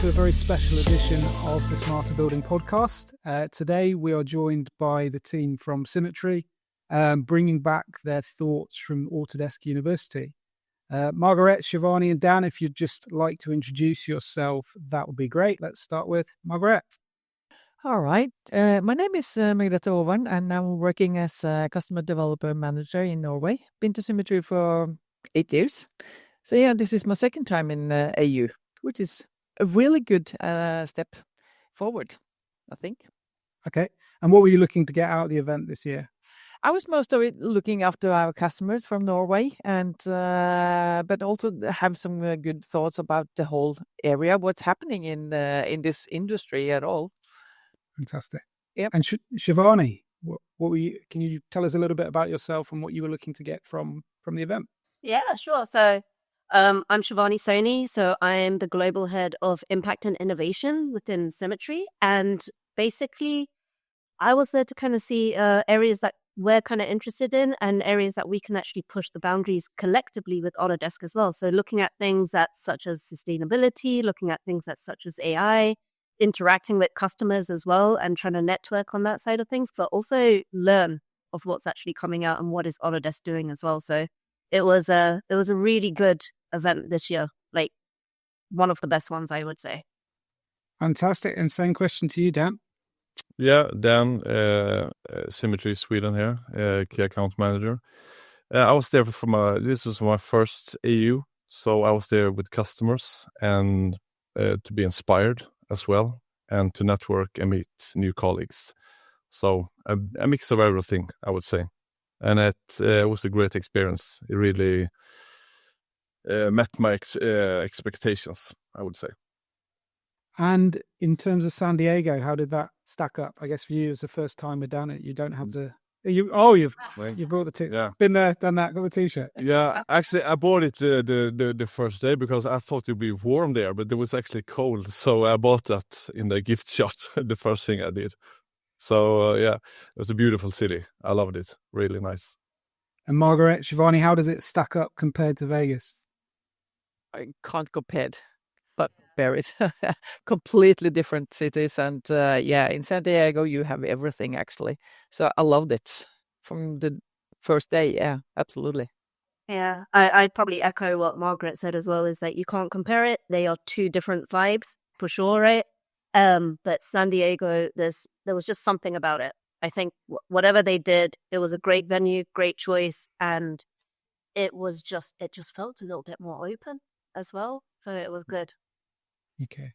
to a very special edition of the Smarter Building podcast. Today we are joined by the team from Symetri, bringing back their thoughts from Autodesk University. Margaret, Shivani and Dan, if you'd just like to introduce yourself, that would be great. Let's start with Margaret. All right. My name is Margrethe Over'n, and I'm working as a customer developer manager in Norway. Been to Symetri for 8 years. So yeah, this is my second time in AU, which is a really good step forward, I think. Okay. And what were you looking to get out of the event this year? I was most of it looking after our customers from Norway, and but also have some good thoughts about the whole area, what's happening in this industry at all. Fantastic. Yep. And Shivani, what were you? Can you tell us a little bit about yourself and what you were looking to get from the event? Yeah, sure. So I'm Shivani Soni. So I'm the global head of impact and innovation within Symetri. And basically, I was there to kind of see areas that we're kind of interested in and areas that we can actually push the boundaries collectively with Autodesk as well. So looking at things such as sustainability, looking at things such as AI, interacting with customers as well and trying to network on that side of things, but also learn of what's actually coming out and what is Autodesk doing as well. So it was a really good event this year, like one of the best ones, I would say. Fantastic. And same question to you, Dan. Yeah, Dan, Symetri Sweden here, key account manager. I was there this was my first AU, so I was there with customers and to be inspired as well, and to network and meet new colleagues. So a mix of everything, I would say. And it was a great experience. It really met my expectations, I would say. And in terms of San Diego, how did that stack up? I guess for you, as the first timer down it, you don't have you've brought the t-shirt. Yeah. Been there, done that, got the t-shirt. Yeah, actually, I bought it the first day because I thought it'd be warm there, but it was actually cold. So I bought that in the gift shop, the first thing I did. So yeah, it was a beautiful city. I loved it. Really nice. And Margaret, Shivani, how does it stack up compared to Vegas? I can't compare it. Completely different cities, and in San Diego you have everything actually. So I loved it from the first day. Yeah, absolutely. Yeah, I'd probably echo what Margaret said as well, is that you can't compare it. They are two different vibes for sure, right? But San Diego, there was just something about it. I think whatever they did, it was a great venue, great choice, and it just felt a little bit more open as well. So it was good. Okay.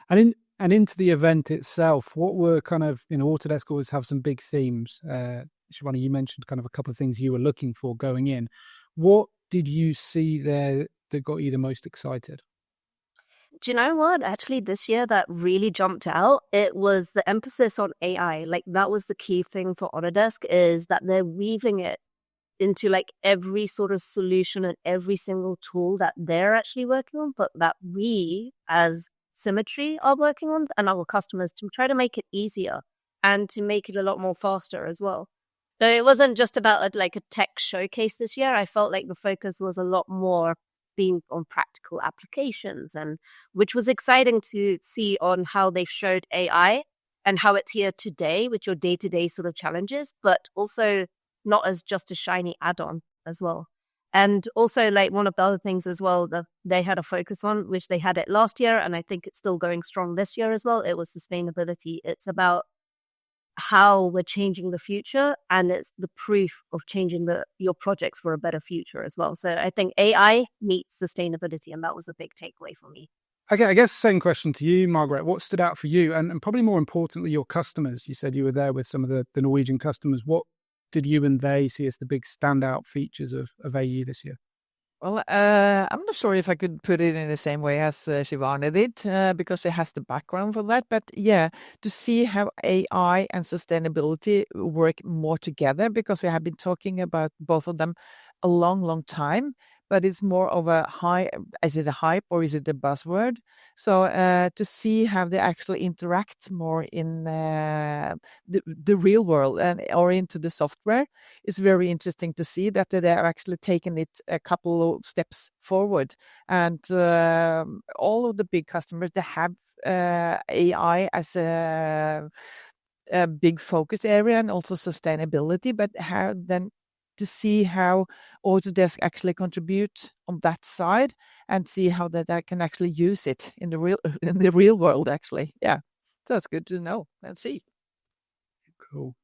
And into the event itself, what were kind of, Autodesk always have some big themes. Shivani, you mentioned kind of a couple of things you were looking for going in. What did you see there that got you the most excited? Do you know what? Actually, this year that really jumped out, it was the emphasis on AI. Like that was the key thing for Autodesk, is that they're weaving it into like every sort of solution and every single tool that they're actually working on, but that we as Symetri are working on and our customers, to try to make it easier and to make it a lot more faster as well. So it wasn't just about a tech showcase this year. I felt like the focus was a lot more being on practical applications, and which was exciting to see on how they showed AI and how it's here today with your day-to-day sort of challenges, but also not as just a shiny add-on as well. And also one of the other things as well that they had a focus on, which they had it last year, and I think it's still going strong this year as well, it was sustainability. It's about how we're changing the future, and it's the proof of changing your projects for a better future as well. So I think AI meets sustainability, and that was a big takeaway for me. Okay, I guess same question to you, Margaret. What stood out for you, and probably more importantly, your customers? You said you were there with some of the Norwegian customers. What did you and they see as the big standout features of AU this year? Well, I'm not sure if I could put it in the same way as Shivani did, because it has the background for that. But yeah, to see how AI and sustainability work more together, because we have been talking about both of them a long, long time. but it's more of a hype. Is it a hype or is it a buzzword? So to see how they actually interact more in the real world or into the software is very interesting to see that they are actually taking it a couple of steps forward. And all of the big customers, they have AI as a big focus area and also sustainability, but how then to see how Autodesk actually contribute on that side and see how that I can actually use it in the real world actually. Yeah, so that's good to know and see. Cool.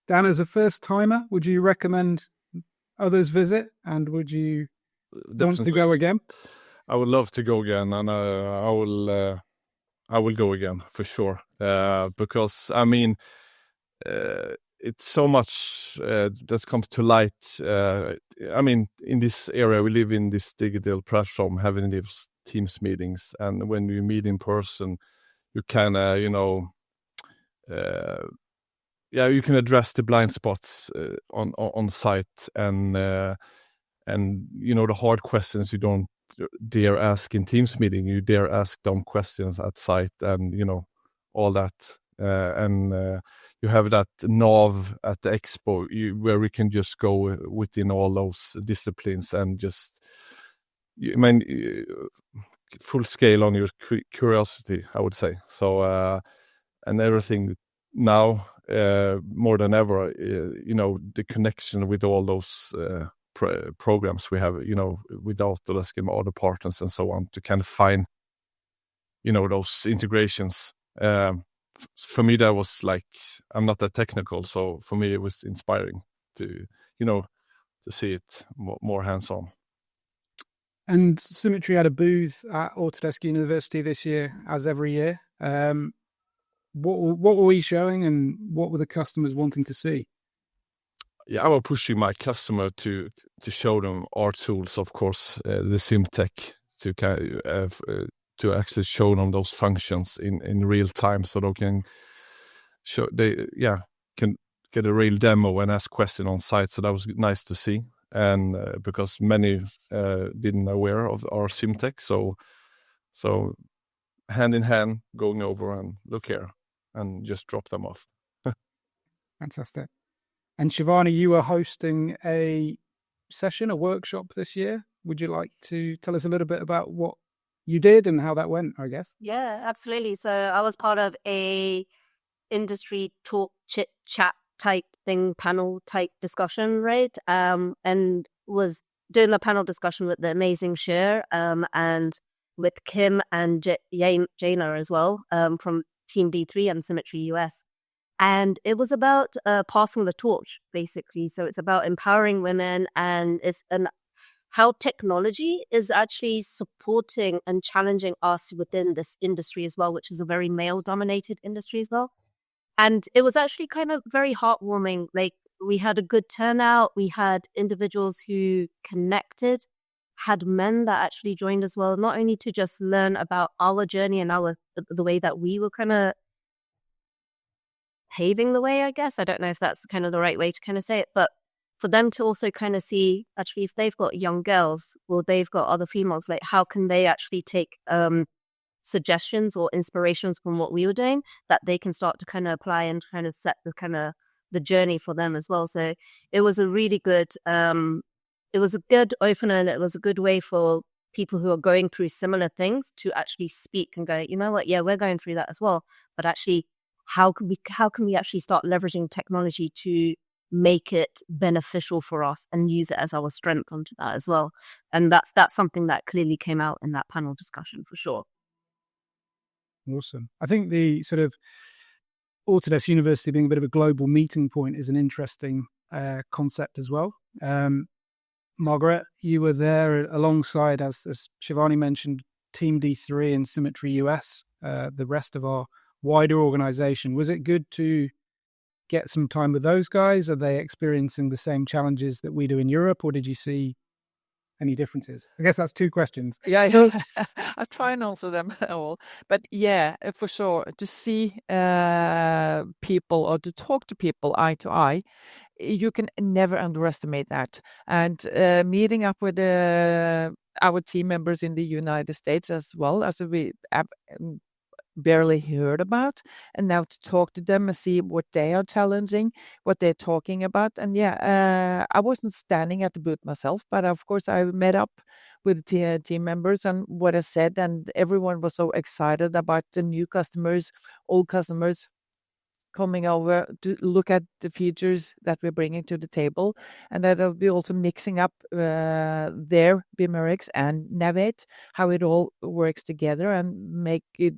Dan, as a first timer, would you recommend others visit, and would you want to go again? I would love to go again, and I will go again for sure, because I mean, it's so much that comes to light. I mean, in this area, we live in this digital platform, having these Teams meetings, and when you meet in person, you kind of, you can address the blind spots on site, and the hard questions you don't dare ask in Teams meeting, you dare ask dumb questions at site, and all that. You have that NAV at the expo where we can just go within all those disciplines and just, full scale on your curiosity, I would say. So, and everything now, more than ever, the connection with all those programs we have, with Autodesk and other partners and so on, to kind of find, those integrations. For me, that was like, I'm not that technical, so for me it was inspiring to see it more hands-on. And Symetri had a booth at Autodesk University this year, as every year. What were we showing, and what were the customers wanting to see? Yeah, I was pushing my customer to show them our tools, of course, the SimTech, to actually show them those functions in real time, so they can can get a real demo and ask questions on site. So that was nice to see, and because many didn't aware of our SimTech, so hand in hand going over and look here and just drop them off. Fantastic. And Shivani, you were hosting a workshop this year. Would you like to tell us a little bit about what you did and how that went, I guess? Yeah, absolutely. So I was part of a industry talk, chit chat type thing, panel type discussion, right? And was doing the panel discussion with the amazing Cher, and with Kim and Jana as well, from Team D3 and Symetri US. And it was about passing the torch, basically. So it's about empowering women, and how technology is actually supporting and challenging us within this industry as well, which is a very male-dominated industry as well. And it was actually kind of very heartwarming. Like, we had a good turnout. We had individuals who connected, had men that actually joined as well, not only to just learn about our journey and the way that we were kind of paving the way, I guess. I don't know if that's kind of the right way to kind of say it, but for them to also kind of see, actually, if they've got young girls, well, they've got other females, like how can they actually take suggestions or inspirations from what we were doing that they can start to kind of apply and kind of set the journey for them as well. So it was a really good, it was a good opener, and it was a good way for people who are going through similar things to actually speak and go, you know what, yeah, we're going through that as well. But actually, how can we actually start leveraging technology to make it beneficial for us and use it as our strength onto that as well? And that's something that clearly came out in that panel discussion for sure. Awesome. I think the sort of Autodesk University being a bit of a global meeting point is an interesting concept as well. Margaret, you were there alongside, as Shivani mentioned, Team D3 and Symetri US, the rest of our wider organization. Was it good to get some time with those guys? Are they experiencing the same challenges that we do in Europe, or did you see any differences? I guess that's 2 questions. Yeah, I'll try and answer them all. But yeah, for sure, to see people or to talk to people eye to eye, you can never underestimate that. And meeting up with our team members in the United States as well, as we barely heard about, and now to talk to them and see what they are challenging, what they're talking about. And I wasn't standing at the booth myself, but of course I met up with the team members and what I said, and everyone was so excited about the new customers, old customers coming over to look at the features that we're bringing to the table, and that will be also mixing up their BIMRX and Navigate, how it all works together and make it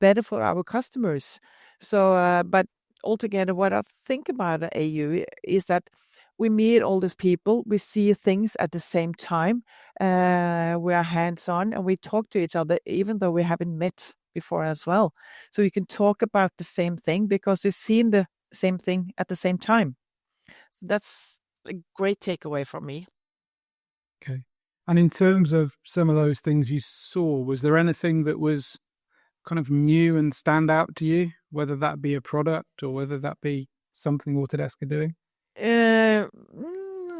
better for our customers. So, but altogether, what I think about AU is that we meet all these people, we see things at the same time, we are hands-on, and we talk to each other, even though we haven't met before as well. So you can talk about the same thing because you've seen the same thing at the same time. So that's a great takeaway from me. Okay. And in terms of some of those things you saw, was there anything that was kind of new and stand out to you, whether that be a product or whether that be something Autodesk are doing?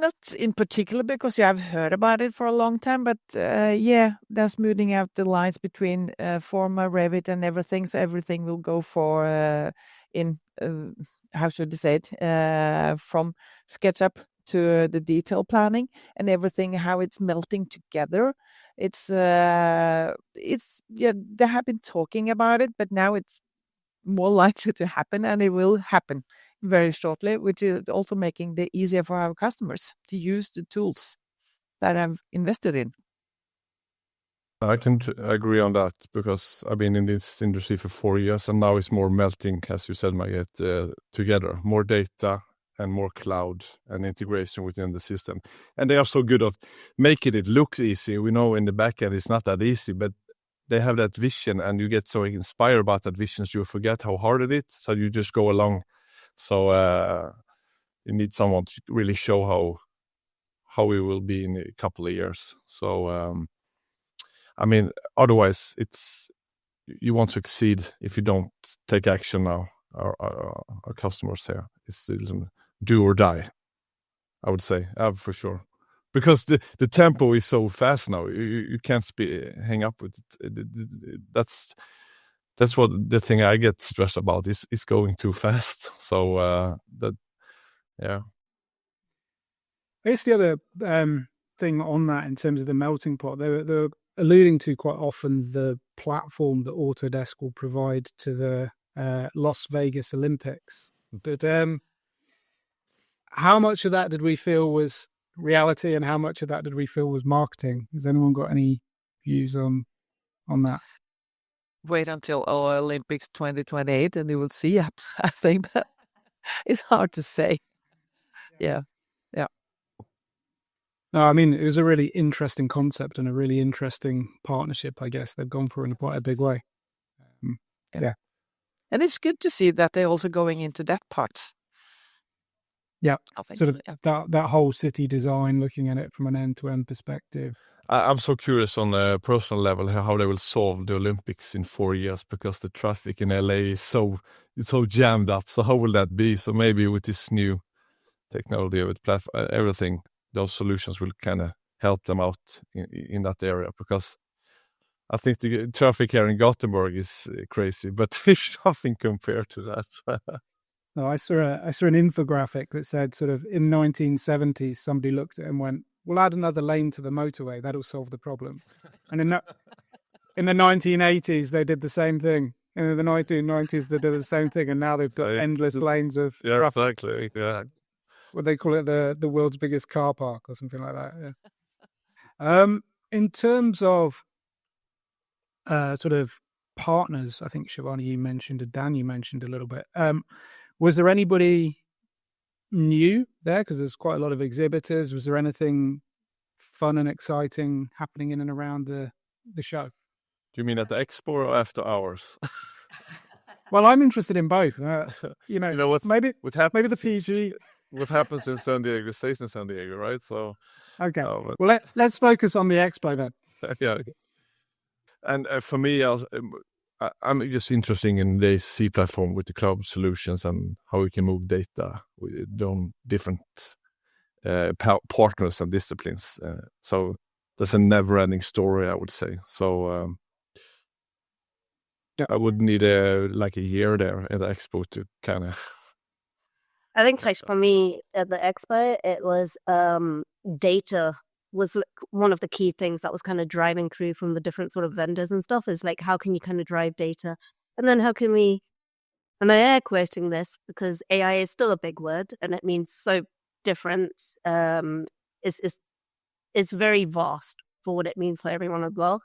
Not in particular, because I've heard about it for a long time, but they're smoothing out the lines between Forma, Revit, and everything. So everything will go for how should I say it, from SketchUp to the detail planning and everything, how it's melting together. It's they have been talking about it, but now it's more likely to happen, and it will happen very shortly, which is also making it easier for our customers to use the tools that I've invested in. I can agree on that, because I've been in this industry for 4 years, and now it's more melting, as you said, Margit, together. More data and more cloud and integration within the system. And they are so good at making it look easy. We know in the back end it's not that easy, but they have that vision, and you get so inspired about that vision, so you forget how hard it is, so you just go along. So you need someone to really show how we will be in a couple of years. So I mean, otherwise you want to succeed if you don't take action now. Our customers here is do or die, I would say, for sure, because the tempo is so fast now. You can't hang up with it. That's what the thing I get stressed about is going too fast. So yeah. I guess the other thing on that, in terms of the melting pot, they're alluding to quite often the platform that Autodesk will provide to the Las Vegas Olympics. But how much of that did we feel was reality, and how much of that did we feel was marketing? Has anyone got any views on that? Wait until Olympics 2028 and you will see. I think it's hard to say. Yeah. No, I mean, it was a really interesting concept and a really interesting partnership, I guess, they've gone for in quite a big way. Yeah. And it's good to see that they're also going into that part. Yeah, I think sort of that whole city design, looking at it from an end-to-end perspective. I'm so curious on a personal level how they will solve the Olympics in 4 years, because the traffic in LA is so jammed up. So how will that be? So maybe with this new technology, with platform, everything, those solutions will kind of help them out in that area, because I think the traffic here in Gothenburg is crazy, but it's nothing compared to that. No, I saw an infographic that said, sort of, in 1970s, somebody looked at it and went, "We'll add another lane to the motorway. That'll solve the problem." And in the 1980s, they did the same thing. And in the 1990s, they did the same thing. And now they've got endless lanes of traffic. Exactly. Yeah. What they call it, the world's biggest car park or something like that. Yeah. In terms of sort of partners, I think Shivani, you mentioned, and Dan, you mentioned a little bit. Was there anybody new there? Because there's quite a lot of exhibitors. Was there anything fun and exciting happening in and around the show? Do you mean at the expo or after hours? Well, I'm interested in both. You know what's maybe what happened? Maybe the PG. what happens in San Diego stays in San Diego, right? So Okay. but, Well, let's focus on the expo then. yeah. And for me, I'm just interested in the C platform with the cloud solutions and how we can move data on different partners and disciplines. So that's a never-ending story, I would say. So Yeah. I would need a year there at the expo to kind of. I think like for me at the expo, it was data was one of the key things that was kind of driving through from the different sort of vendors and stuff, is like, how can you kind of drive data? And then how can we, and I'm air quoting this because AI is still a big word and it means so different. It's very vast for what it means for everyone as well.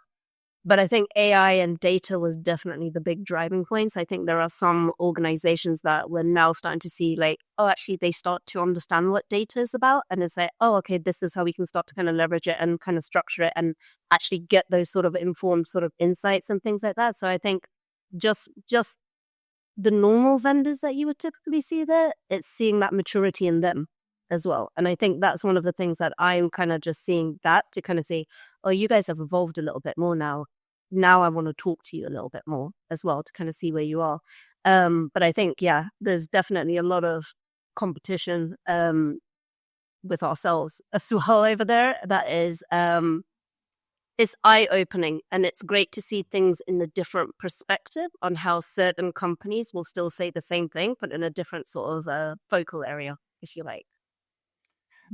But I think AI and data was definitely the big driving points. I think there are some organizations that we're now starting to see like, oh, actually, they start to understand what data is about. And it's like, oh, okay, this is how we can start to kind of leverage it and kind of structure it and actually get those sort of informed sort of insights and things like that. So I think just the normal vendors that you would typically see there, it's seeing that maturity in them as well. And I think that's one of the things that I'm kind of just seeing, that to kind of say, oh, you guys have evolved a little bit more now. Now I want to talk to you a little bit more as well to kind of see where you are. But I think, yeah, there's definitely a lot of competition with ourselves as well over there. That is, it's eye-opening, and it's great to see things in a different perspective on how certain companies will still say the same thing, but in a different sort of focal area, if you like.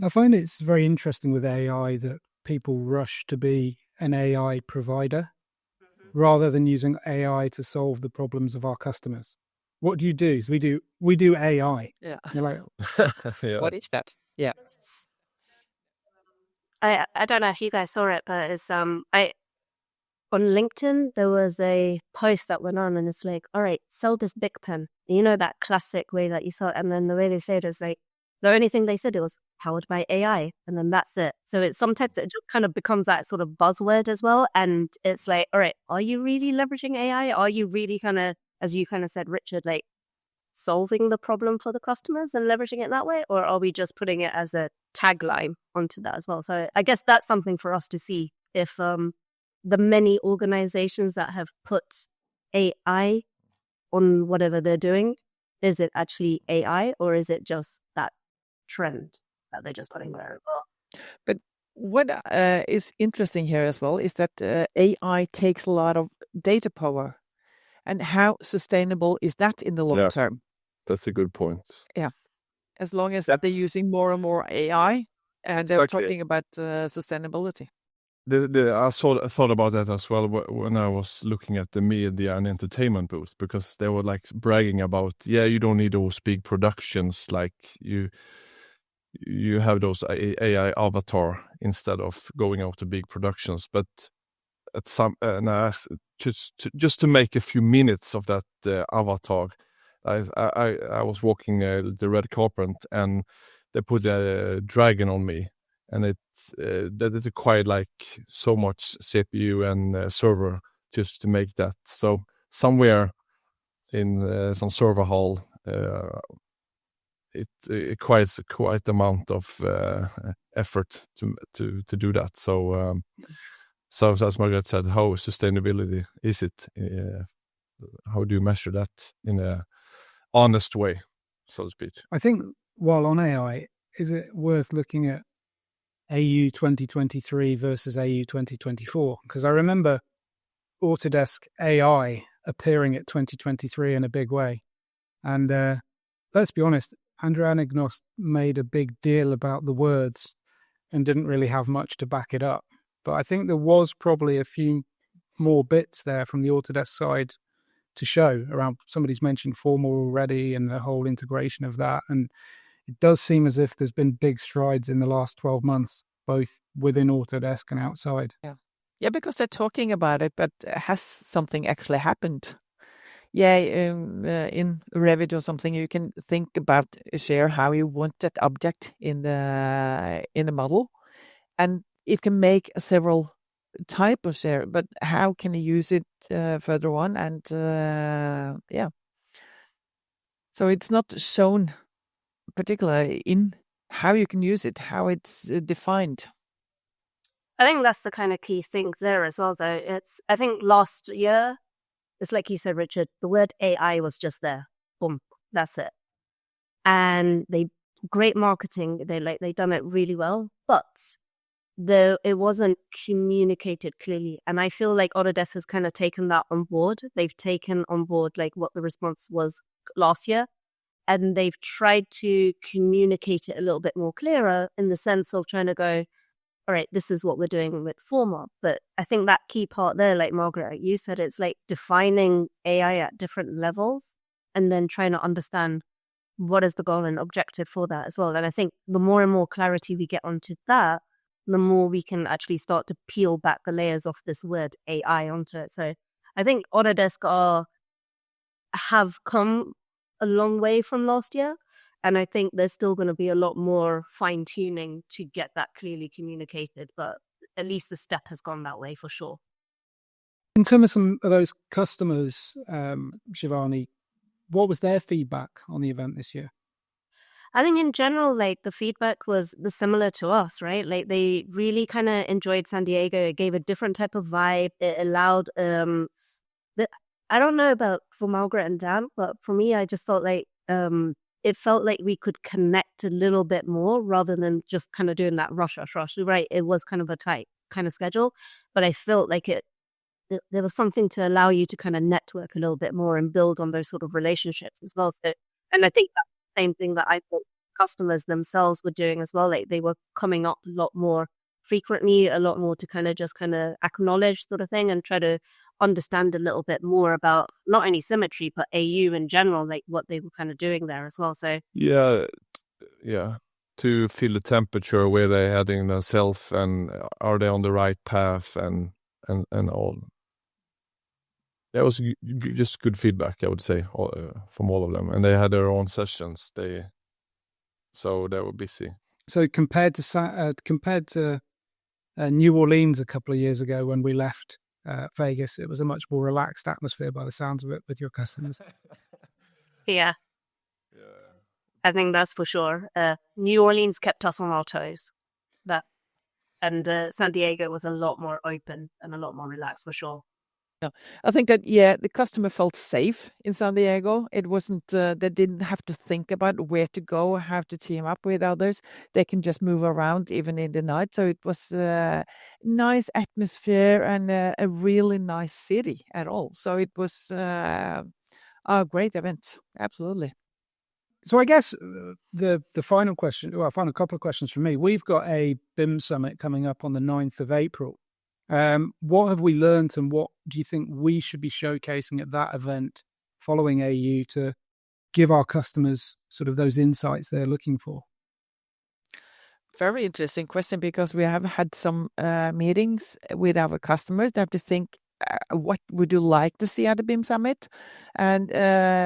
I find it's very interesting with AI that people rush to be an AI provider rather than using AI to solve the problems of our customers. What do you do? So we do AI. Yeah. You're like, Yeah. What is that? Yeah. I don't know if you guys saw it, but it's on LinkedIn there was a post that went on, and it's like, all right, sell this big pen. You know, that classic way that you saw it, and then the way they said it is like, the only thing they said, it was powered by AI, and then that's it. So it's sometimes it just kind of becomes that sort of buzzword as well. And it's like, all right, are you really leveraging AI? Are you really kind of, as you kind of said, Richard, like solving the problem for the customers and leveraging it that way? Or are we just putting it as a tagline onto that as well? So I guess that's something for us to see, if the many organizations that have put AI on whatever they're doing, is it actually AI or is it just that trend that they're just putting there as well? But what is interesting here as well is that AI takes a lot of data power. And how sustainable is that in the long term? That's a good point. Yeah. As long as they're using more and more AI and they're talking about sustainability. I thought about that as well when I was looking at the media and entertainment booth, because they were like bragging about, you don't need those big productions, like you have those AI avatar instead of going out to big productions. But at some just to make a few minutes of that avatar, I was walking the red carpet and they put a dragon on me. And that is quite like so much CPU and server just to make that. So somewhere in some server hall, it requires quite amount of effort to do that. So as Margaret said, how sustainability is it? How do you measure that in a honest way, so to speak? I think while on AI, is it worth looking at AU 2023 versus AU 2024? Because I remember Autodesk AI appearing at 2023 in a big way. And let's be honest, Andrew Anagnost made a big deal about the words and didn't really have much to back it up. But I think there was probably a few more bits there from the Autodesk side to show around. Somebody's mentioned Forma already and the whole integration of that. And it does seem as if there's been big strides in the last 12 months, both within Autodesk and outside. Yeah, because they're talking about it, but has something actually happened? Yeah, in Revit or something, you can think about share how you want that object in the model, and it can make several type of share. But how can you use it further on? And so it's not shown particularly in how you can use it, how it's defined? I think that's the kind of key thing there as well, though. I think last year, it's like you said, Richard, the word AI was just there. Boom, that's it. And great marketing. They done it really well, but it wasn't communicated clearly. And I feel like Autodesk has kind of taken that on board. They've taken on board like what the response was last year, and they've tried to communicate it a little bit more clearer in the sense of trying to go, all right, this is what we're doing with Forma. But I think that key part there, like Margaret, like you said, it's like defining AI at different levels and then trying to understand what is the goal and objective for that as well. And I think the more and more clarity we get onto that, the more we can actually start to peel back the layers of this word AI onto it. So I think Autodesk have come a long way from last year. And I think there's still going to be a lot more fine tuning to get that clearly communicated. But at least the step has gone that way for sure. In terms of some of those customers, Shivani, what was their feedback on the event this year? I think in general, like the feedback was similar to us, right? Like they really kind of enjoyed San Diego. It gave a different type of vibe. It allowed, I don't know about for Margaret and Dan, but for me, I just felt like it felt like we could connect a little bit more rather than just kind of doing that rush, right? It was kind of a tight kind of schedule, but I felt like there was something to allow you to kind of network a little bit more and build on those sort of relationships as well. So, and I think that's the same thing that I thought customers themselves were doing as well. Like they were coming up a lot more frequently, a lot more to kind of acknowledge sort of thing and try to understand a little bit more about not only Symetri, but AU in general, like what they were kind of doing there as well. So yeah, to feel the temperature, where they're heading themselves, and are they on the right path, and all. That was just good feedback, I would say, from all of them, and they had their own sessions. So they were busy. So compared to New Orleans a couple of years ago when we left Vegas, it was a much more relaxed atmosphere by the sounds of it with your customers. Yeah. I think that's for sure. New Orleans kept us on our toes. And San Diego was a lot more open and a lot more relaxed for sure. Yeah, I think that the customer felt safe in San Diego. It wasn't they didn't have to think about where to go, how to team up with others. They can just move around even in the night. So it was a nice atmosphere and a really nice city at all. So it was a great event. Absolutely. So I guess the final question, well, final couple of questions from me. We've got a BIM summit coming up on the 9th of April. What have we learned, and what do you think we should be showcasing at that event following AU to give our customers sort of those insights they're looking for? Very interesting question, because we have had some meetings with our customers. They have to think, what would you like to see at the BIM Summit? And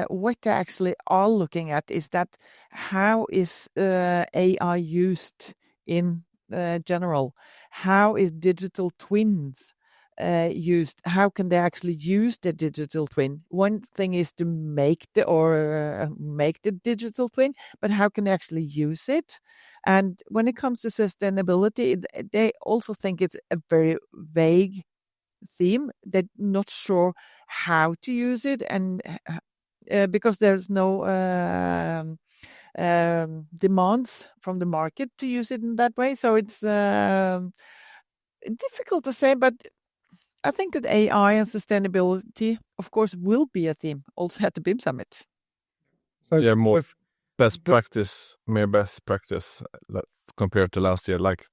what they actually are looking at is that how is AI used in general? How is digital twins used? How can they actually use the digital twin? One thing is to make the digital twin, but how can they actually use it? And when it comes to sustainability, they also think it's a very vague theme. They're not sure how to use it, and because there's no demands from the market to use it in that way. So it's difficult to say, but I think that AI and sustainability, of course, will be a theme also at the BIM Summit. So more best practice compared to last year, like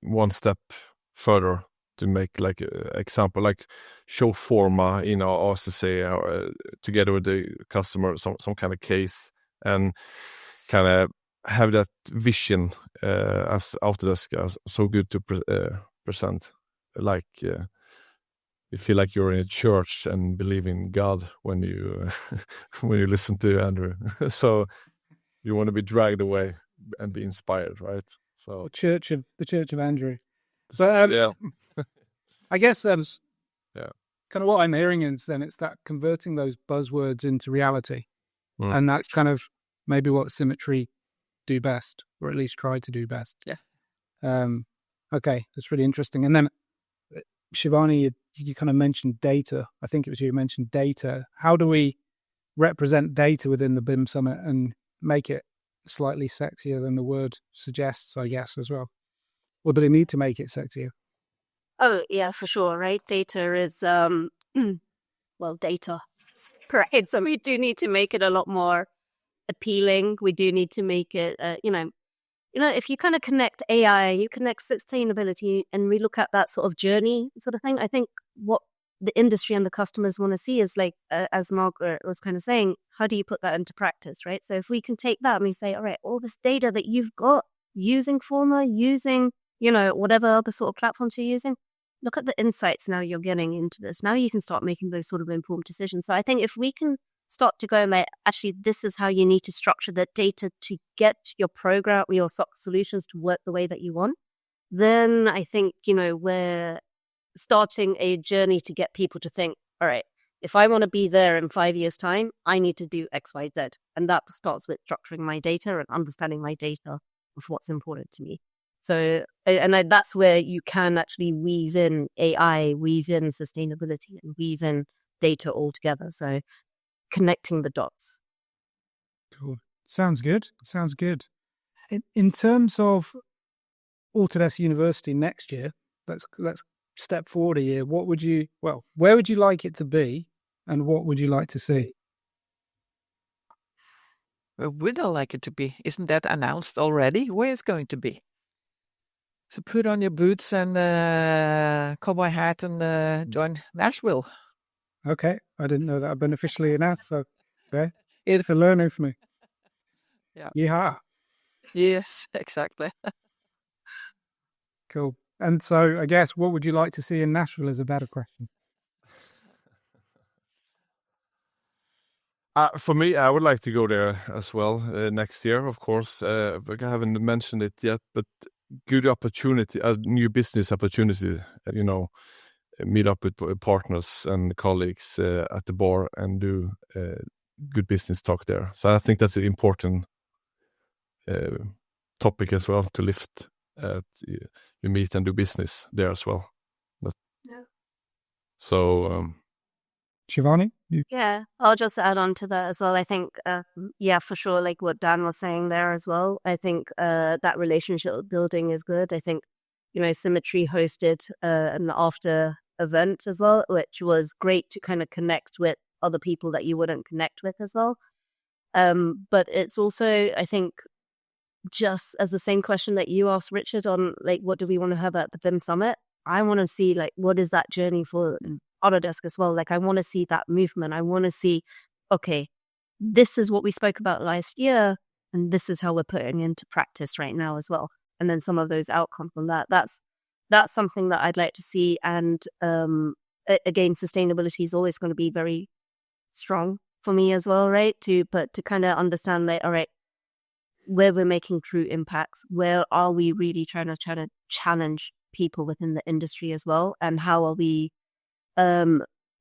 one step further to make like an example, like show Forma in our RCC together with the customer, some kind of case, and kind of have that vision as Autodesk is so good to present. Like you feel like you're in a church and believe in God when you when you listen to Andrew. So you want to be dragged away and be inspired, right? So the Church of Andrew. So yeah. I guess kind of what I'm hearing is then it's that converting those buzzwords into reality, and that's kind of maybe what Symetri do best, or at least try to do best. Yeah. Okay, that's really interesting. And then, Shivani, you kind of mentioned data. I think it was you who mentioned data. How do we represent data within the BIM Summit and make it slightly sexier than the word suggests, I guess, as well? Or do they need to make it sexier? Oh, yeah, for sure, right? Data is, well, data, right? So we do need to make it a lot more appealing. We do need to make it, if you kind of connect AI, you connect sustainability, and we look at that sort of journey sort of thing, I think what the industry and the customers want to see is like, as Margaret was kind of saying, how do you put that into practice, right? So if we can take that and we say, all right, all this data that you've got using Forma, using, whatever other sort of platforms you're using, look at the insights now you're getting into this. Now you can start making those sort of informed decisions. So I think if we can start to go like, actually, this is how you need to structure the data to get your program, your solutions to work the way that you want, then I think, we're starting a journey to get people to think, all right, if I want to be there in 5 years' time, I need to do X, Y, Z. And that starts with structuring my data and understanding my data of what's important to me. So, that's where you can actually weave in AI, weave in sustainability, and weave in data all together. So connecting the dots. Cool. Sounds good. In terms of Autodesk University next year, let's step forward a year. Where would you like it to be, and what would you like to see? Where would I like it to be? Isn't that announced already? Where it's going to be? So put on your boots and cowboy hat and join Nashville. Okay, I didn't know that had been officially announced. So, okay, it's a learning for me. Yeah. Yeah. Yes, exactly. Cool. And so, I guess, what would you like to see in Nashville is a better question. For me, I would like to go there as well next year, of course. But I haven't mentioned it yet, but good opportunity, a new business opportunity, meet up with partners and colleagues at the bar and do good business talk there. So I think that's an important topic as well, to lift. You meet and do business there as well. So... Shivani? Yeah, I'll just add on to that as well. I think, for sure, like what Dan was saying there as well. I think that relationship building is good. I think, Symetri hosted an after event as well, which was great to kind of connect with other people that you wouldn't connect with as well. But it's also, I think, just as the same question that you asked, Richard, on like, what do we want to have at the BIM Summit? I want to see like, what is that journey for Autodesk as well? Like, I want to see that movement. I want to see, okay, this is what we spoke about last year, and this is how we're putting into practice right now as well. And then some of those outcomes from that. That's something that I'd like to see. And again, sustainability is always going to be very strong for me as well, right? To kind of understand that, all right, where we're making true impacts, where are we really trying to challenge people within the industry as well, and how are we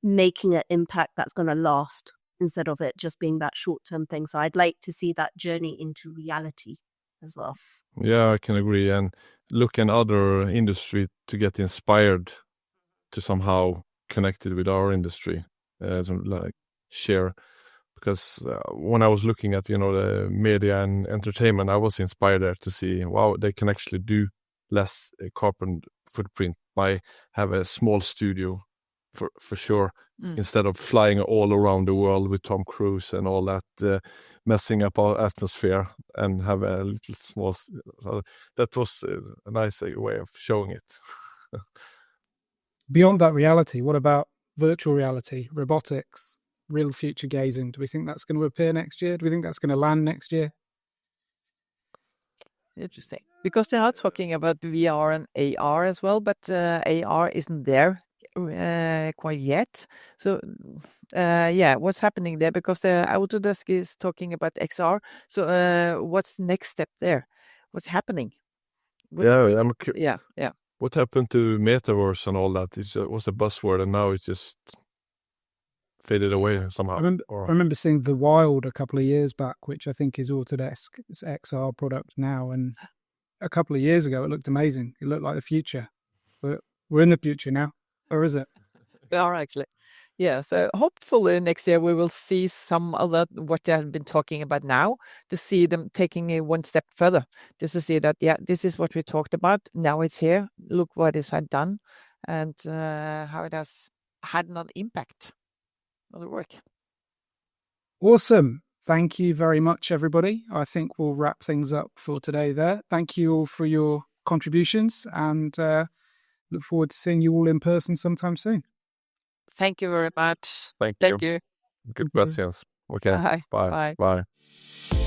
making an impact that's going to last instead of it just being that short-term thing. So I'd like to see that journey into reality as well. Yeah, I can agree. And look in other industry to get inspired to somehow connect it with our industry, like share. Because when I was looking at, the media and entertainment, I was inspired there to see, wow, they can actually do less carbon footprint by have a small studio for sure, instead of flying all around the world with Tom Cruise and all that, messing up our atmosphere, and have a little small. So that was a nice way of showing it. Beyond that reality, what about virtual reality, robotics, real future gazing? Do we think that's going to appear next year? Do we think that's going to land next year? Interesting. Because they are talking about VR and AR as well, but AR isn't there quite yet. So, what's happening there? Because the Autodesk is talking about XR. So, what's the next step there? What's happening? Yeah. What happened to metaverse and all that? It was a buzzword, and now it's just faded away somehow. I remember seeing the Wild a couple of years back, which I think is Autodesk's XR product now. And a couple of years ago, it looked amazing. It looked like the future. But we're in the future now, or is it? We are actually. Yeah, so hopefully next year we will see some of that, what they have been talking about now, to see them taking it one step further, just to see that, yeah, this is what we talked about. Now it's here. Look what it had done and how it has had an impact on the work. Awesome. Thank you very much, everybody. I think we'll wrap things up for today there. Thank you all for your contributions and look forward to seeing you all in person sometime soon. Thank you very much. Thank you. Good questions. Okay. Bye. Bye. Bye. Bye.